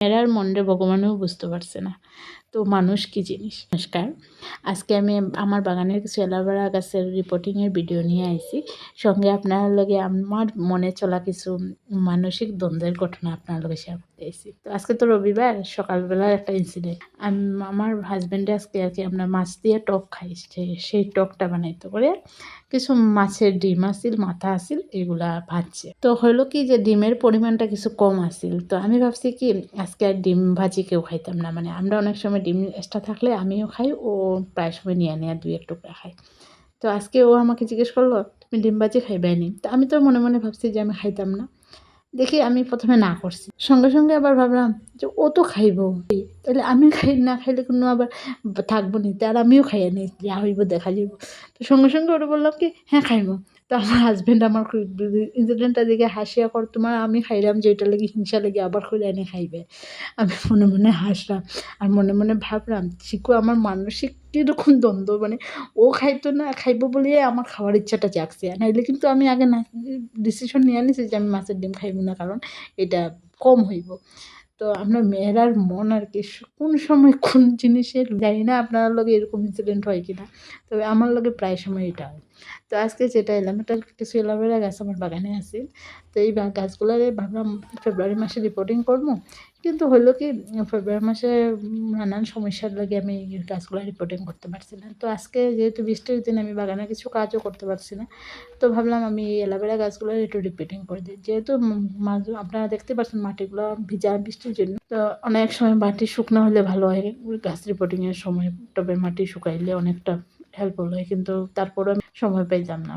Error মনরে ভগবানও বুঝতে পারছে না। তো মানুষ কি জিনিস। নমস্কার, আজকে আমি আমার বাগানের কিছু অ্যালোভেরা গাছের রিপোর্টিংয়ের ভিডিও নিয়ে আইছি। সঙ্গে আপনার লগে আমার মনে চলা কিছু মানসিক দ্বন্দ্বের ঘটনা আপনার লগে শেয়ার করতে আইছি। তো আজকে তো রবিবার, সকালবেলার একটা ইনসিডেন্ট। আমার হাজব্যান্ডে আজকে আর কি আমরা মাছ দিয়ে টক খাই, সেই টকটা বানাইতে করে কিছু মাছের ডিম আসিল, মাথা আসিল, এগুলা ভাজছে। তো হলো কি যে ডিমের পরিমাণটা কিছু কম আসিল। তো আমি ভাবছি কি আজকে আর ডিম ভাজি কেউ খাইতাম না। মানে আমরা অনেক সময় ডিম এক্সট্রা থাকলে আমিও খাই, ও প্রায় সময় নিয়ে নিয়ে 2-1 টুকরা খাই। তো আজকে ও আমাকে জিজ্ঞেস করলো, তুমি ডিম ভাজি খাইবাই নি? তো আমি তো মনে মনে ভাবছি যে আমি খাইতাম না। দেখি আমি প্রথমে না করছি, সঙ্গে সঙ্গে আবার ভাবলাম যে ও তো খাইবো, তাহলে আমি না খাইলে কোনো আবার থাকবো নি, আর আমিও খাইয়া নিই, যা হইব দেখা যাইব। তো সঙ্গে সঙ্গে ওরা বললাম কি হ্যাঁ খাইবো। তো আমার হাজব্যান্ড আমার ইনসিডেন্টটা দেখে হাসিয়া কর, তোমার আমি খাইলাম যে এটা লেগে হিংসা লেগে আবার খুলে এনে খাইবে। আমি মনে মনে হাসলাম আর মনে মনে ভাবলাম চিকু আমার মানসিক কীরকম দ্বন্দ্ব। মানে ও খাইতো না, খাইবো বলে আমার খাওয়ার ইচ্ছাটা জাগছে, নাইলে কিন্তু আমি আগে না ডিসিশন নিয়ে নিছি যে আমি মাছের ডিম খাইব না, কারণ এটা কম হইব। তো আমরা মেয়েরার মন আর কি কোন সময় কোন জিনিসের জানি না, আপনার লগে এরকম ইনসিডেন্ট হয় কি না, তবে আমার লগে প্রায় সময় এটা হয়। তো আজকে যেটা এলাম, এটা কিছু অ্যালোভেরা গাছ আমার বাগানে আছে। তো এই গাছগুলারে ভাবলাম ফেব্রুয়ারি মাসে রিপোর্টিং করবো, কিন্তু হলো কি ফেব্রুয়ারি মাসে নানান সমস্যার লাগে আমি গাছগুলো রিপোর্টিং করতে পারছি না। তো আজকে যেহেতু বৃষ্টির দিন, আমি বাগানে কিছু কাজও করতে পারছি না। তো ভাবলাম আমি এই অ্যালোভেরা গাছগুলো একটু রিপোর্টিং করে দিই, যেহেতু আপনারা দেখতে পাচ্ছেন মাটিগুলো ভিজা বৃষ্টির জন্য। তো অনেক সময় মাটি শুকনো হলে ভালো হয়, গাছ রিপোর্টিংয়ের সময় টবের মাটি শুকাইলে অনেকটা হেল্পফুল হয়, কিন্তু তারপরেও আমি সময় পাইতাম না।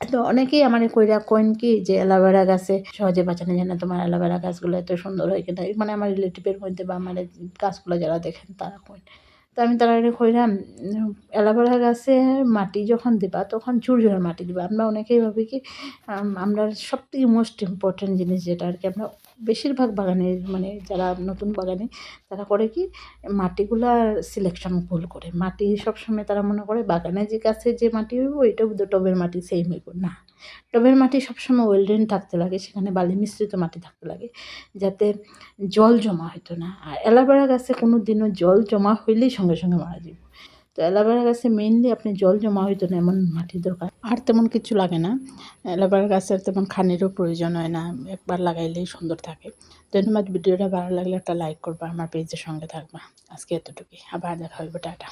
তো অনেকেই আমার কইরা কইন কি যে অ্যালোভেরা গাছে সহজে বাঁচানো যায় না, তোমার অ্যালোভেরা গাছগুলো এত সুন্দর হয় কিনা, মানে আমার রিলেটিভের মধ্যে বা আমার গাছগুলো যারা দেখেন তারা কইন। তো আমি তারা কইলাম অ্যালোভেরা গাছে মাটি যখন দিবা তখন ঝুরঝুরে মাটি দিবা। আমরা অনেকেই ভাবি কি আমরা সবথেকে মোস্ট ইম্পর্ট্যান্ট জিনিস যেটা আর কি, আমরা বেশিরভাগ বাগানের মানে যারা নতুন বাগানে তারা করে কি মাটিগুলা সিলেকশন ভুল করে। মাটি সবসময় তারা মনে করে বাগানে যে গাছে যে মাটি হইব ওইটা টবের মাটি সেম হইব না। টবের মাটি সবসময় ওয়েল ড্রেন থাকতে লাগে, সেখানে বালি মিশ্রিত মাটি থাকতে লাগে, যাতে জল জমা হইতো না। আর অ্যালোভেরা গাছে কোনো দিনও জল জমা হইলেই সঙ্গে সঙ্গে মারা যাবে। তো অ্যালোভেরা গাছে মেইনলি আপনি জল জমা হইতো না এমন মাটি দরকার, আর তেমন কিছু লাগে না। অ্যালোভেরা গাছের তেমন খানিরও প্রয়োজন হয় না, একবার লাগাইলেই সুন্দর থাকে। ধন্যবাদ। ভিডিওটা ভালো লাগলে একটা লাইক করবা, আমার পেজের সঙ্গে থাকবা। আজকে এতটুকুই, আবার দেখা হইব, টাটা।